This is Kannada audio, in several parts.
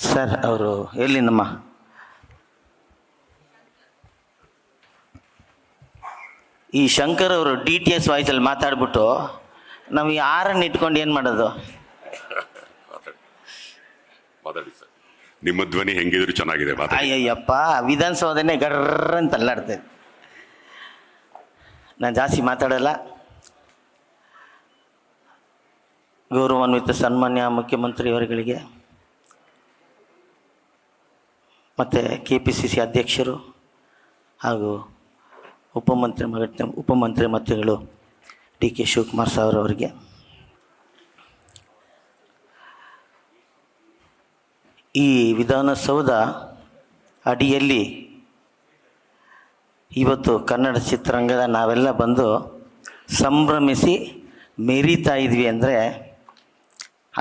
ಸರ್ ಅವರು ಎಲ್ಲಿ ನಮ್ಮ ಈ ಶಂಕರ್ ಅವರು DTS ವಾಯ್ಸಲ್ಲಿ ಮಾತಾಡ್ಬಿಟ್ಟು ನಾವು ಈ ಆರನ್ನು ಇಟ್ಕೊಂಡು ಏನು ಮಾಡೋದು? ಮಾತಾಡಿ ಸರ್, ನಿಮ್ಮ ಧ್ವನಿ ಹೆಂಗಿದ್ರು ಚೆನ್ನಾಗಿದೆ. ಅಯ್ಯಯ್ಯಪ್ಪ, ವಿಧಾನಸೌಧನೇ ಗರ್ರ ಅಂತ ಅಲ್ಲಾಡ್ತೇನೆ. ನಾನು ಜಾಸ್ತಿ ಮಾತಾಡಲ್ಲ. ಗೌರವಾನ್ವಿತ ಸನ್ಮಾನ್ಯ ಮುಖ್ಯಮಂತ್ರಿಯವರುಗಳಿಗೆ ಮತ್ತು KPCC ಅಧ್ಯಕ್ಷರು ಹಾಗೂ ಉಪಮಂತ್ರಿಗಳು DK ಶಿವಕುಮಾರ್ ಸಾರ್ ಅವರಿಗೆ, ಈ ವಿಧಾನಸೌಧ ಅಡಿಯಲ್ಲಿ ಇವತ್ತು ಕನ್ನಡ ಚಿತ್ರರಂಗದ ನಾವೆಲ್ಲ ಬಂದು ಸಂಭ್ರಮಿಸಿ ಮೆರೀತಾ ಇದ್ವಿ ಅಂದರೆ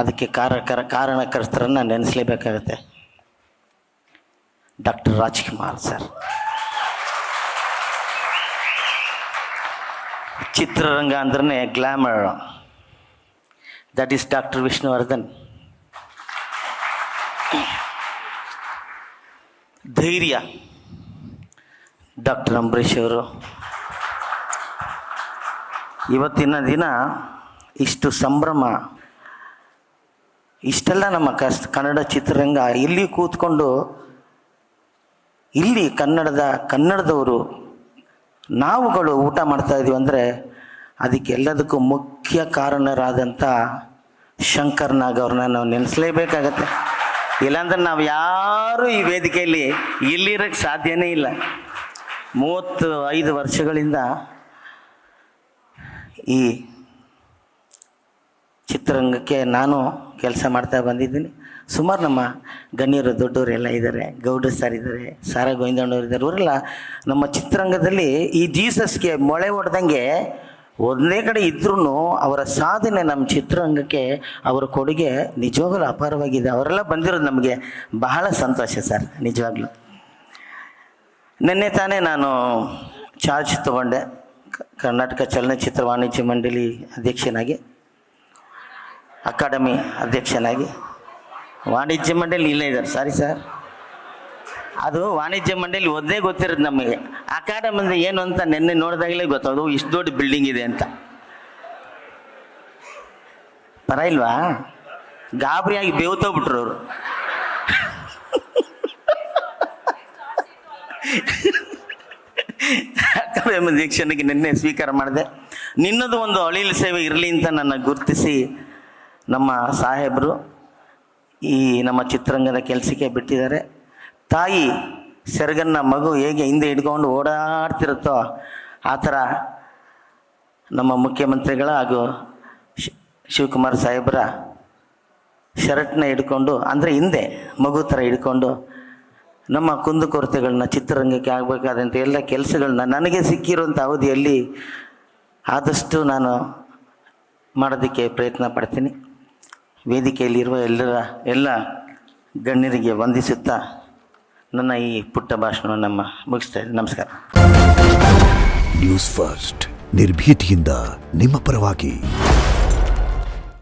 ಅದಕ್ಕೆ ಕಾರಣಕರ್ತರನ್ನು ನೆನೆಸಲೇಬೇಕಾಗತ್ತೆ. Doctor Rajkumar sir. ಚಿತ್ರರಂಗ ಅಂದ್ರೆ glamour, that is doctor Vishnuvardhan. ಧೈರ್ಯ ಡಾಕ್ಟರ್ ಅಂಬರೀಷ್ ಅವರು. ಇವತ್ತಿನ ದಿನ ಇಷ್ಟು ಸಂಭ್ರಮ, ಇಷ್ಟೆಲ್ಲ ನಮ್ಮ ಕನ್ನಡ ಚಿತ್ರರಂಗ ಇಲ್ಲಿ ಕೂತ್ಕೊಂಡು ಇಲ್ಲಿ ಕನ್ನಡದವರು ನಾವುಗಳು ಊಟ ಮಾಡ್ತಾ ಇದೀವಿ ಅಂದರೆ ಅದಕ್ಕೆಲ್ಲದಕ್ಕೂ ಮುಖ್ಯ ಕಾರಣರಾದಂಥ ಶಂಕರ್ ನಾಗ್ ಅವ್ರನ್ನ ನಾವು ನೆನೆಸಲೇಬೇಕಾಗತ್ತೆ. ಇಲ್ಲಾಂದ್ರೆ ನಾವು ಯಾರೂ ಈ ವೇದಿಕೆಯಲ್ಲಿ ಇಲ್ಲಿರೋಕ್ಕೆ ಸಾಧ್ಯನೇ ಇಲ್ಲ. 35 ವರ್ಷಗಳಿಂದ ಈ ಚಿತ್ರರಂಗಕ್ಕೆ ನಾನು ಕೆಲಸ ಮಾಡ್ತಾ ಬಂದಿದ್ದೀನಿ. ಸುಮಾರು ನಮ್ಮ ಗಣ್ಯರು ದೊಡ್ಡವರು ಎಲ್ಲ ಇದ್ದಾರೆ, ಗೌಡ ಸರ್ ಇದ್ದಾರೆ, ಸಾರಾ ಗೋವಿಂದಣ್ಣವ್ರು ಇದ್ದಾರೆ. ಇವರೆಲ್ಲ ನಮ್ಮ ಚಿತ್ರರಂಗದಲ್ಲಿ ಈ ಜೀಸಸ್ಗೆ ಮೊಳೆ ಹೊಡೆದಂಗೆ ಒಂದೇ ಕಡೆ ಇದ್ರೂ ಅವರ ಸಾಧನೆ ನಮ್ಮ ಚಿತ್ರರಂಗಕ್ಕೆ ಅವರ ಕೊಡುಗೆ ನಿಜವಾಗ್ಲೂ ಅಪಾರವಾಗಿದೆ. ಅವರೆಲ್ಲ ಬಂದಿರೋದು ನಮಗೆ ಬಹಳ ಸಂತೋಷ ಸರ್, ನಿಜವಾಗ್ಲೂ. ನಿನ್ನೆ ತಾನೇ ನಾನು ಚಾರ್ಜ್ ತಗೊಂಡೆ ಕರ್ನಾಟಕ ಚಲನಚಿತ್ರ ವಾಣಿಜ್ಯ ಮಂಡಳಿ ಅಧ್ಯಕ್ಷನಾಗಿ, ಅಕಾಡೆಮಿ ಅಧ್ಯಕ್ಷನಾಗಿ. ವಾಣಿಜ್ಯ ಮಂಡಳಿ ಇಲ್ಲೇ ಇದ್ದಾರೆ, ಸಾರಿ ಸರ್, ಅದು ವಾಣಿಜ್ಯ ಮಂಡಳಿ ಒಂದೇ ಗೊತ್ತಿರೋದು ನಮಗೆ. ಅಕಾಡೆಮಿ ಅಂದರೆ ಏನು ಅಂತ ನಿನ್ನೆ ನೋಡಿದಾಗಲೇ ಗೊತ್ತದು, ಇಷ್ಟು ದೊಡ್ಡ ಬಿಲ್ಡಿಂಗ್ ಇದೆ ಅಂತ. ಪರ ಇಲ್ವಾ? ಗಾಬರಿಯಾಗಿ ಬೇವ್ತೋಗ್ಬಿಟ್ರು ಅವರು. ಅಕಾಡೆಮಿ ಅಧ್ಯಕ್ಷನಿಗೆ ನಿನ್ನೆ ಸ್ವೀಕಾರ ಮಾಡಿದೆ. ನಿನ್ನದು ಒಂದು ಅಳಿಲು ಸೇವೆ ಇರಲಿ ಅಂತ ನನ್ನ ಗುರುತಿಸಿ ನಮ್ಮ ಸಾಹೇಬರು ಈ ನಮ್ಮ ಚಿತ್ರರಂಗದ ಕೆಲಸಕ್ಕೆ ಬಿಟ್ಟಿದ್ದಾರೆ. ತಾಯಿ ಸೆರಗನ್ನ ಮಗು ಹೇಗೆ ಹಿಂದೆ ಹಿಡ್ಕೊಂಡು ಓಡಾಡ್ತಿರುತ್ತೋ ಆ ಥರ ನಮ್ಮ ಮುಖ್ಯಮಂತ್ರಿಗಳ ಹಾಗೂ ಶಿವಕುಮಾರ್ ಸಾಹೇಬರ ಶರ್ಟ್ನ ಹಿಡ್ಕೊಂಡು, ಅಂದರೆ ಹಿಂದೆ ಮಗು ಥರ ಹಿಡ್ಕೊಂಡು ನಮ್ಮ ಕುಂದುಕೊರತೆಗಳನ್ನ, ಚಿತ್ರರಂಗಕ್ಕೆ ಆಗಬೇಕಾದಂಥ ಎಲ್ಲ ಕೆಲಸಗಳನ್ನ ನನಗೆ ಸಿಕ್ಕಿರುವಂಥ ಅವಧಿಯಲ್ಲಿ ಆದಷ್ಟು ನಾನು ಮಾಡೋದಕ್ಕೆ ಪ್ರಯತ್ನ ಪಡ್ತೀನಿ. ವೇದಿಕೆಯಲ್ಲಿರುವ ಎಲ್ಲ ಗಣ್ಯರಿಗೆ ವಂದಿಸುತ್ತಾ ನನ್ನ ಈ ಪುಟ್ಟ ಭಾಷಣವನ್ನು ಮುಗಿಸ್ತಾ ಇದ್ದೀನಿ. ನಮಸ್ಕಾರ. ನ್ಯೂಸ್ ಫಸ್ಟ್, ನಿರ್ಭೀತಿಯಿಂದ ನಿಮ್ಮ ಪರವಾಗಿ.